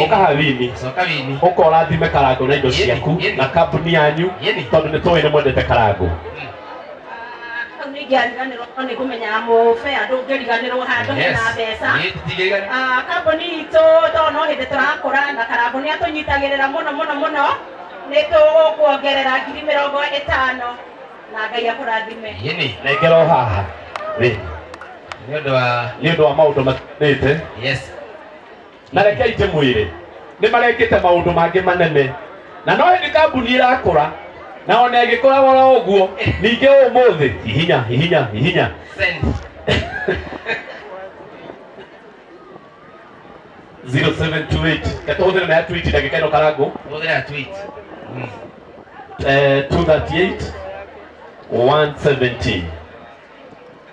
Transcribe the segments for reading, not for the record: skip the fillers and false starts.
Ukavini. Ukorathime Karangu na indo ciaku na kambuni yanyu tondu ni tũĩ nĩ mwendete Karangu. Ngĩariganĩrwo nĩ kũmenya mũbea ndũngĩriganĩrwo handũ hena mbeca. Kambuni itũ tondũ no hĩndĩ tũrakũra na Karangu nĩ atũnyitagĩrĩra mũno nĩ tũkuongerera 50,000 na Ngai akũrathime. Nengera haha nĩ ũndũ wa maũndũ matiganĩte. Na reke ite mwĩre nĩ marekĩte maũndũ mangĩ manene na no hĩndĩ kambuni ĩrakũra na ona ĩgĩkoragwo na ũguo ningĩ ũmũthĩ hihinya Send 0728 katũhũthĩre na ya tweet ndagĩka ĩno Karangu. hũthĩra tweet 238 170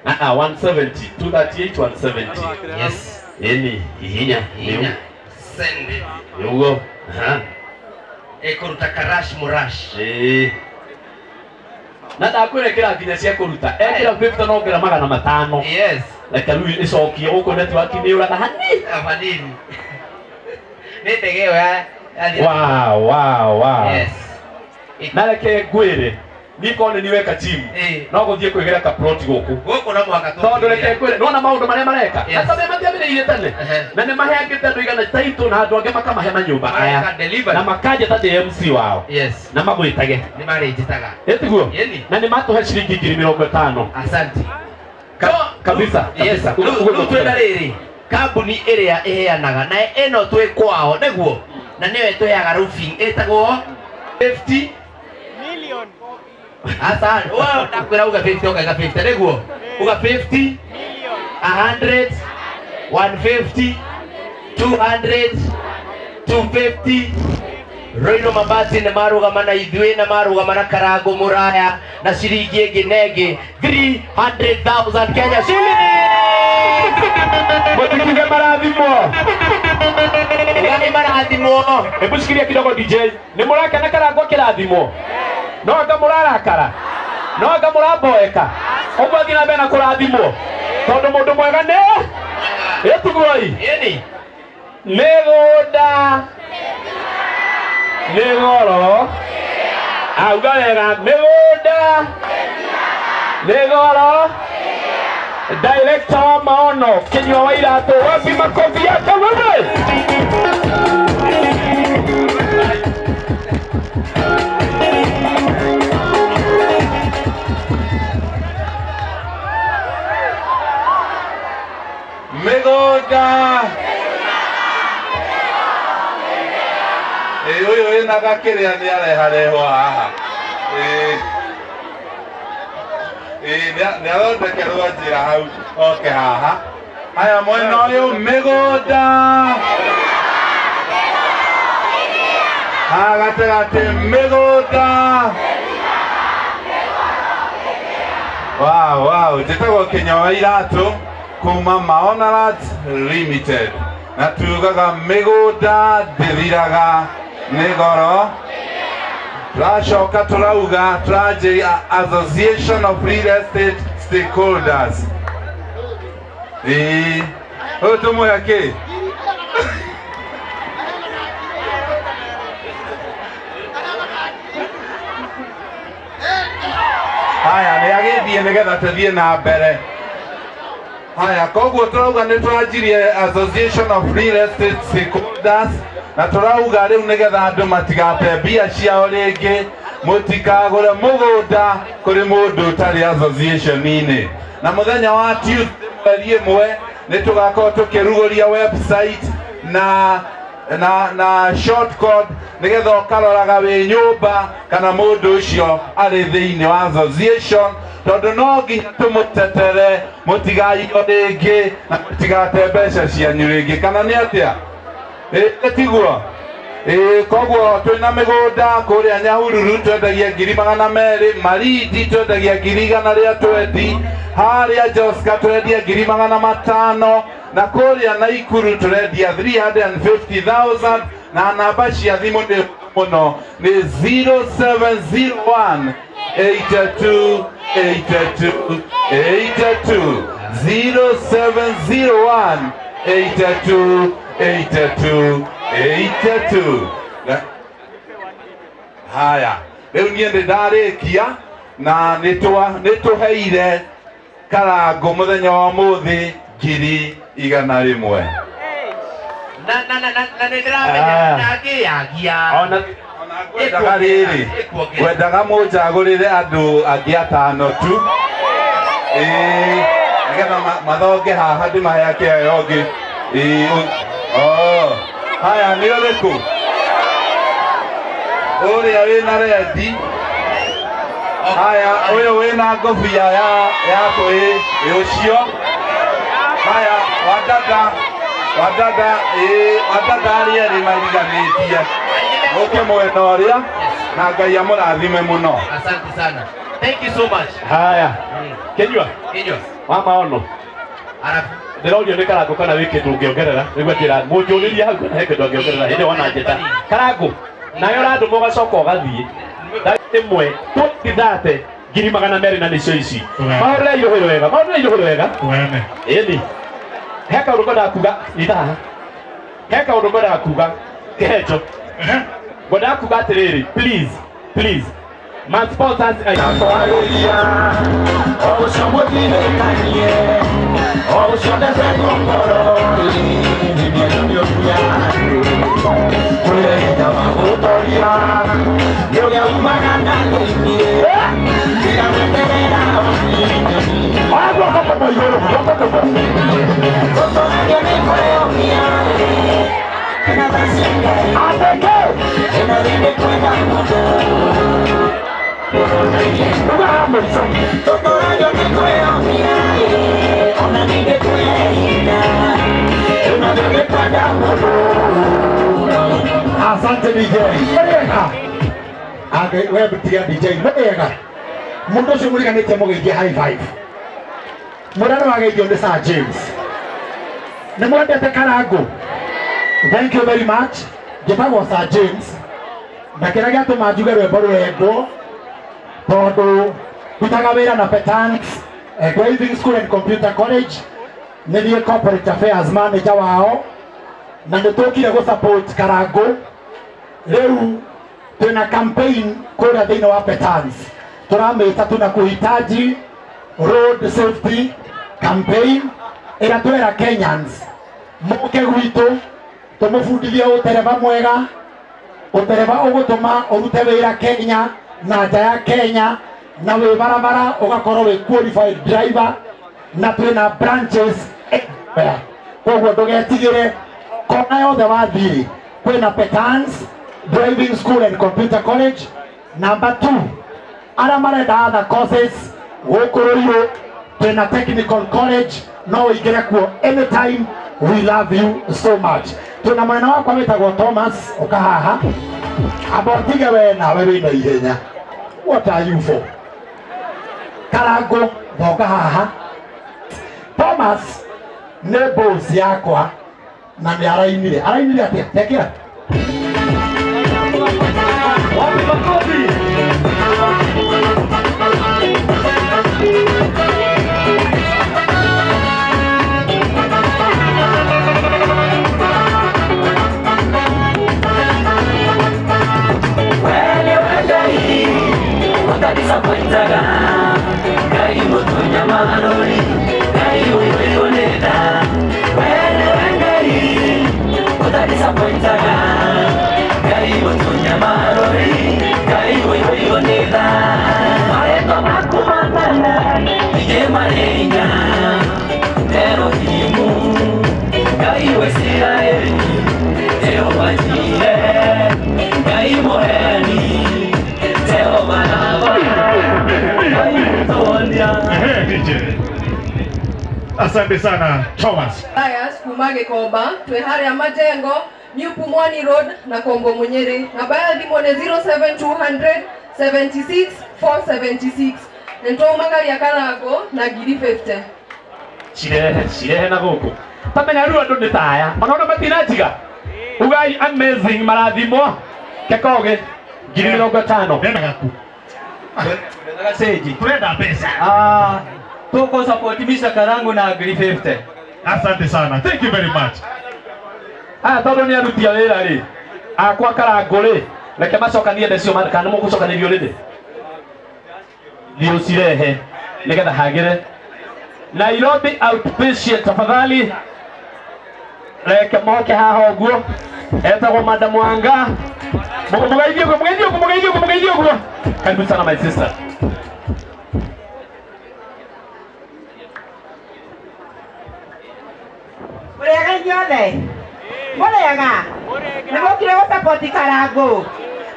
170 238 170. Yes. Hihinya Send yugo kũruta karash murash. Na ndakwĩrekera nginya cia kũruta ekĩra 50 no ngera 500. Yes. Reke rĩu ĩcokie gũkũ network nĩ ũraga hanini. Nĩ ndege ĩyo ya wow. Yes. Na reke ngwĩre niko nĩ niweka team no gũthiĩ kwĩgera ka plot gũkũ na mwaka tondũ reke kwĩre nona maũndũ marĩa mareka hata me matiambĩrĩirie tene na nĩ maheangĩte andũ igana taitũ na andũ angĩ makamahe manyũmba aya na makanja ta MC wao na magwĩtage nĩ marĩnjĩtaga ĩtiguo na nĩ matũhe ciringi 50,000. Asante kabisa. Rĩu twĩna rĩrĩ kambuni ĩrĩa ĩheanaga na ĩno twĩ kwao nĩguo na nĩyo ĩtũheaga roofing ĩtagwo 50 million. Asante. Wewe unakwenda uga 50 uga 50 nĩguo uga 50 million 100 150 200 250. Ruiru mabati nĩ marũgama na ithuĩ na marũgama na Karangu Muraya na ciringi ĩngĩ nengĩ 300,000 Kenya shillings. Mũtikige marathimo. Ngani marathimo. Hebu shikilia kidogo DJ. Nĩ mũrakena Karangu kĩrathimo. No anga mũrarakara. No anga mũramboeka. Ũguo nginya mbere na kũrathimwo. Tondũ mũndũ mwega nĩ ĩtiguoi. Mĩgũnda nĩ goro. Auga wega mĩgũnda nĩ goro. Director wa maono Kinyua wa iratũ wapi makofi yake wewe. Mĩgũnda ũyũ wĩna gakĩrĩa nĩ areharehwo haha nĩ athondekerwo njĩra hau oke haha. Haya mwena ũyũ mĩgũnda haha gatagatĩ mĩgũnda. Wow njĩtagwo Kinyua wa iratũ kuma Maonarat Limited na tugaga mĩgũnda ndĩthiraga nĩ goro. Tũracoka tũrauga tũranjĩria Association of Real Estate Stakeholders. Ũyũ tũmũhe kĩ? Haya nĩ agĩthiĩ nĩgetha tũthiĩ na mbere. Haya koguo tũrauga nĩ tũranjirie Association of Real Estate Stakeholders na tũrauga rĩu nĩgetha andũ matigate mbia ciao rĩngĩ mũtikagũre mũgũnda kũrĩ mũndũ ũtarĩ association-inĩ. Na mũthenya wa Tuesday mweri ĩmwe nĩ tũgakorwo tũkĩrugũria website na short code nĩgetha ũkaroraga wĩ nyũmba kana mũndũ ũcio arĩ thĩinĩ wa association tondũ no nginya tũmũtetere mũtigaiywo rĩngĩ na mũtigate mbeca cianyu rĩngĩ kana nĩ atĩa? Tiguo koguo twĩna mĩgũnda kũrĩa Nyahururu twendagia 200,000, Marindi twendagia 100 rĩa 20, harĩa Joska twendia 500,000 na kũrĩa Naikuru twendia 350,000 na namba cia thimũ nĩ mũno nĩ 0701 82 82 82 0701 82 82 82. Haya, rĩu niĩ nĩndarĩkia na nĩtũheire Karangu mũthenya wa ũmũthĩ 100,000. Na nĩndĩramenya nangĩyagia Ngwendaga rĩrĩ, ngwendaga mũnjagũrĩre andũ angĩ 5 tu, nĩgetha mathonge haha ndĩmaheake aya ũngĩ. Haya, nĩ ũrĩkũ ũrĩa wĩna rendi? Haya, ũyũ wĩna ngũbia ya ũcio. Haya, wadada arĩ erĩ mariganĩtie. Mũke mwena ũrĩa na Ngai amũrathime mũno. Asante sana. Thank you so much. Haya. Kenyua. Wa maono. Arafu ndĩrorio nĩ Karangu kana wĩ kĩndũ ũngĩongerera nĩguo njĩra mũnjũrĩria hau he kĩndũ ũngĩongerera hĩndĩ wona njĩta Karangu nayo ũrandũma ũgacoka ũgathiĩ ĩmwe tũtithate 200,000 na nĩcio ici maũrĩra irũhĩrĩ wega ĩni he kaũndũ ngwendaga kuga itaha he kaũndũ ngwendaga kuga kĩhecho ngwendaga kuga atĩrĩrĩ please my sponsors Asante DJ. Wewe bitia DJ. Mwega. Mundu ũcio mũriganĩtie mũgeithie high five. Mũrano wageithio nĩ Sir James. Nĩ mwendete Karangu. Thank you very much. Njĩtagwo Sir James. Na kĩrĩa gĩatũma njuge rwĩmbo rwendwo tondũ ndutaga wĩra na Petans Driving School and Computer College. Nĩ corporate affairs manager wao na nĩtũkire gũsupport Karangu. Rĩu twĩna campaign kũrĩa thĩinĩ wa Petans tũramĩta tunakuhitaji road safety campaign ĩrĩa twĩra Kenyans mũke gwitũ tũmũbundithie ũtereba mwega, ũtereba ũgũtũma ũrute wĩra Kenya na nja ya Kenya na wĩ barabara ũgakorwo wĩ qualified driver na twĩna branches everywhere. Koguo ndũgetigĩre kona yothe wathiĩ kwĩna Petans Driving School and Computer College. Number 2, arĩa marenda other courses gũkũ Ruiru twĩna Technical College no ũingĩre kuo anytime. We love you so much. Tuna mwena wakwa wĩtagwo Thomas ũkahaha abortige we nawe wĩna ihenya. What are you for? Karangu thoka haha. Thomas nĩ boss yakwa na nĩ arainire atĩa tekera wapi makofi. Disappointaga Kai mutunya marori Kai uioneda Wele wengari Uta disappointaga Kai mutunya marori Kai uioneda Mareto makumatana Ije marenya Tero himu Kai wesira eri Teo wajire Kai moheni Teo manava Asante sana Thomas. Lazarus kumage koba twe haria majengo New Pumwani Road na Kombo Munyere na baya thimo ne 07200 76 476 nento magari ya Karangu na 50. Shirehe na gũkũ tamenya rĩu andũ nĩ taya ona matinajiga ugai amazing marathimo kekoge 50,000 Nenda gaku. Seji Twenda pesa. tuko support Mr. Karangu na 50. Asante sana. Thank you very much. tondu ni arutia wira ri akwa Karangu ri reke macokanie ndecio kana mugucokanĩrio rĩndĩ thiũ cirehe nĩgetha hagĩre Nairobi outpatient tafadhali reke moke haha ũguo etagwo Madam Wanga mugeithie ũguo karibu sana my sister Murega inyothe murega nimukire gũsapoti Karangu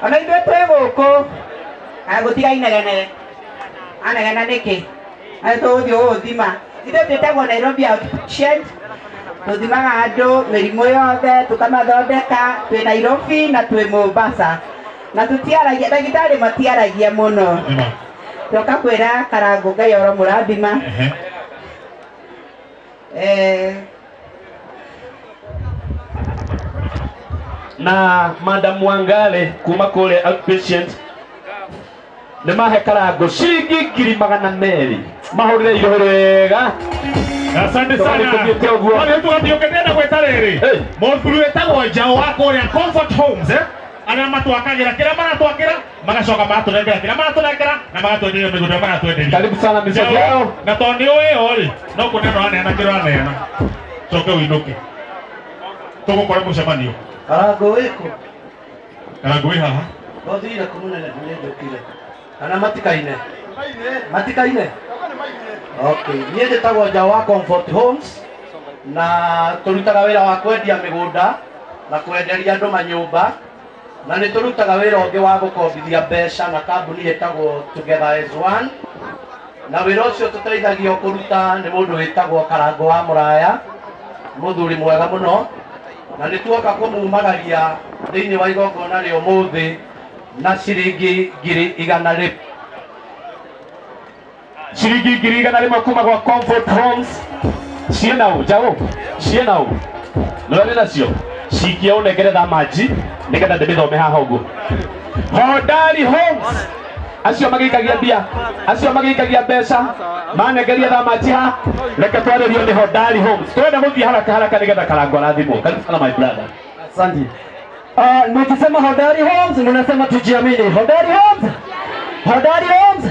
ona ithuĩ twĩ gũkũ gũtigainegene anegena nĩkĩ tũgũthiĩ gũgũthima ithuĩ twĩtagwo Nairobi outpatient tũthimaga andũ mĩrimũ yothe tũkamathondeka twĩ Nairobi na twĩ Mombasa na tũtiaragia ndagĩtarĩ matiaragia mũno tũka kwĩra Karangu Ngai oro mũrathima na Madam Wangale kuma kule outpatient nĩmahe Karangu ciringi 200 mahũrĩre irohĩ wega. Asante sana. Wale tuwathiongerera gweta rĩrĩ mũthuri wĩtagwo njaũ wa kũrĩa Comfort Homes arĩa matwakagĩra kĩrĩa maratwakĩra magacoka magatũnengera kĩrĩa maratũnengera na magatwenderia mĩgũnda magatwenderia. Karibu sana mzee wao na tondũ nĩ ũĩ rĩ no kũnena aneana kĩrĩa aneana coke ũinũke tũgũkora mũcemanio. Karangu wĩkũ? Karangu wĩ haha ũthire kũmũnene ndũkire kana matikaine okay niĩ njĩtagwo njaũ wa Comfort Homes na tũrutaga wĩra wa kwendia mĩgũnda na kwenderia andũ manyũmba na nĩ tũrutaga wĩra ũngĩ wa gũkombithia mbeca na kambuni ĩtagwo Together as One na wĩra ũcio tũteithagio kũruta nĩ mũndũ wĩtagwo Karangu wa Muraya mũthuri mwega mũno na nĩ tuoka kũmumagaria thĩinĩ wa igongona rĩa ũmũthĩ na ciringi 100 ciringi 100 kuma kwa Comfort Homes cienau njaũ cienau nĩ nacio cikia ũnengeretha maji nĩgetha ndĩmĩthome haha ũguo. Hodari Homes acio magĩikagia mbia acio magĩikagia mbeca manengeria thamaji ha reke twarĩrio nĩ Hodari Homes twende gũthiĩ haraka nĩgetha Karangu arathimwo. Karibu sana my brother. Asante. Nikisema Hodari Homes mnasema tujiamini. Hodari Homes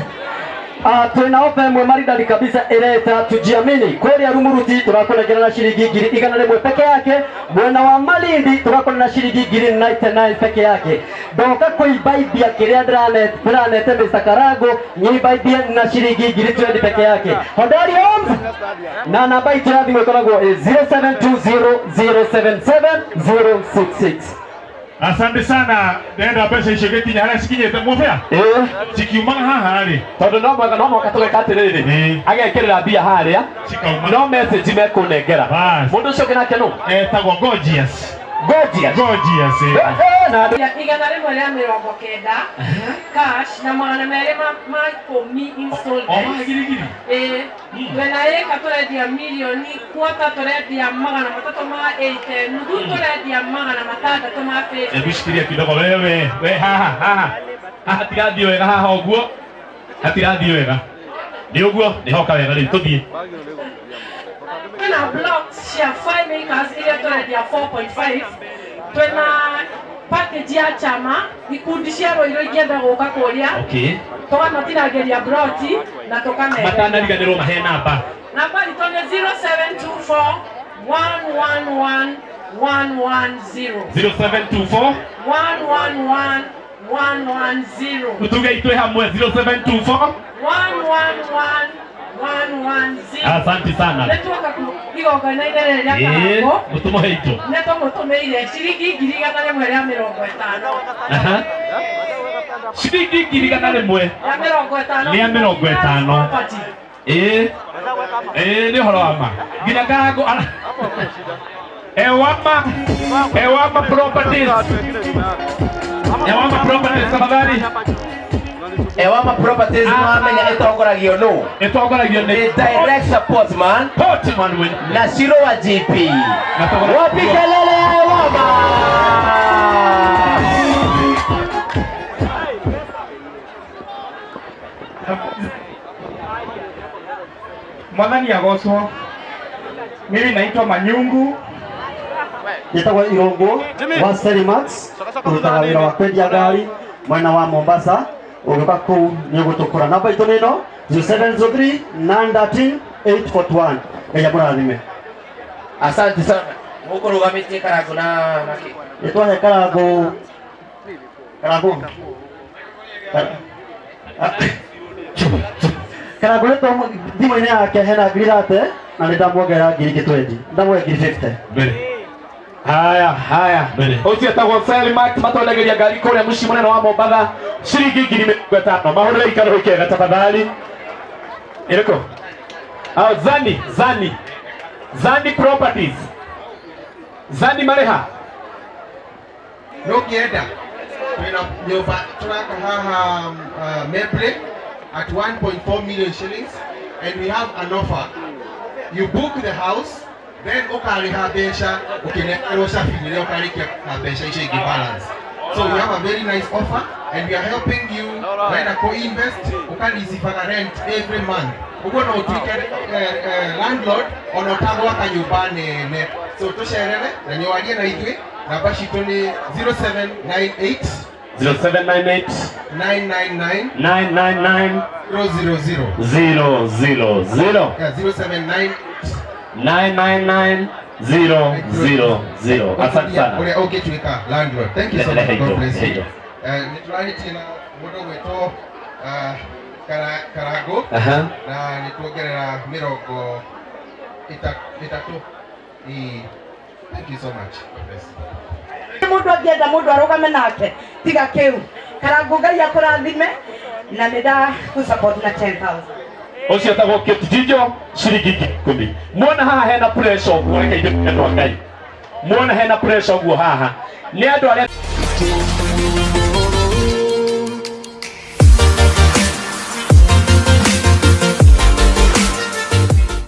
twina ofa ĩmwe maridadi kabisa ĩreta tujiamini kũrĩa Rumuruti tũrakũnengera na ciringi 100 peke yake, mwena wa Malindi tũrakũnengera na ciringi 99 peke yake. Ndoka kũibaibia kĩrĩa ndĩranete Mr. Karangu nyibaibia na ciringi 20 peke yake. Hodari Homes na namba itu ya thimũ ĩkoragwo 0720777066. Asante sana nenda mbeca icio gĩkinya harĩa cikinyĩte mũbĩa cikiumaga haha rĩ tondũ no mwaka tũgeka atĩrĩrĩ agekĩrĩra mbia harĩa no message mekũnengera mũndũ ũcio ũngĩ nake nũ etagwo Gorgeous na igana rĩmwe rĩa 90 cash na magana merĩ ma 10 installments wena eka tũrendia milioni kwota tũrendia magana matatũ ma 8 nuthu tũrendia magana matandatũ ma 50. Ebishikiria kidogo wewe haha hatirathiĩ wega haha ũguo hatirathiĩ wega nĩ ũguo nĩ hoka wega rĩu tũthiĩ. Twina blocks cia 5 acres iria tũrendia 4.5 twina package ya chama ikundi cia Ruiru ingĩenda gũka kũrĩa tũkamatinagĩria broti na tũkamenya matanariganĩrwo mahe namba itũ nĩ 0724 111 110 0724 111 110 utuge itwe hamwe 0724 111 110. Asante sana. Netoka igongona inene rĩa Karangu. Mũtũmũhe itũ. Nĩtũmũtũmĩire ciringi 150. Ciringi 150. Nĩ 50. Nĩ ũhoro wa ma. Nginya Karangu Ewama Properties. Tafadhali. Ewama Properties mwamenya ĩtongoragio nũ? Ĩtongoragio nĩ direct sportsman na Shiro wa GP. Wapi kelele Ewama? Mwathani agocwo. Mimi naitwa Manyungu yetagwo Irongo wa Serimax kurutaga wĩra wa kwendia ngari mwena wa Mombasa. Ũgĩũka kũu nĩũgũtũkora. Namba itũ nĩ ĩno 0703 913 841. Ngai amũrathime. Asante sana. Mũkũrũgamĩtie Karangu na Nĩtwahe Karangu Karangu nĩtwa thimũ-inĩ yake hena ngiri na nĩndamwongerera ngiri ingĩ 20. Ndamwe ngiri 50. Haya. Ucio etagwo Selmax matwendageria ngari kũrĩa mũciĩ mũnene wa Mombatha ciringi ngiri 50. Mahũrĩre ikaro ikega tafadhali. Ireko. Zani Properties. Zani Mareha. Nokienda twina nyumba turaka haha Mebre at 1.4 million shillings, and we have an offer. You book the house, then ukariha besha ukinekerwo shafini ukarikia besha ishe balance. So we have a very nice offer, and we are helping you when a co-invest receive a rent every month. Uko na utwike landlord onotagwa kanyumba nene. So tusherere na niwalie na itwe namba shitu ni 0798 999 000 000 999 000. Asante sana. Ule okay tuweka landlord. Thank you so much. God bless you. Nitulahiti na mudo weto Karangu na nituongerera mirongo itatu. Thank you so much. God bless you. Mundu angĩenda mundu arũgame nake tiga kĩu. Karangu Ngai akũrathime na nĩnda support na 10,000. Ucio etagwo Kĩtijo ciringi 10. Muona haha hena pressure ũguo, reke ithĩ Ngai. Muona hena pressure ũguo haha. Nĩ andũ arĩa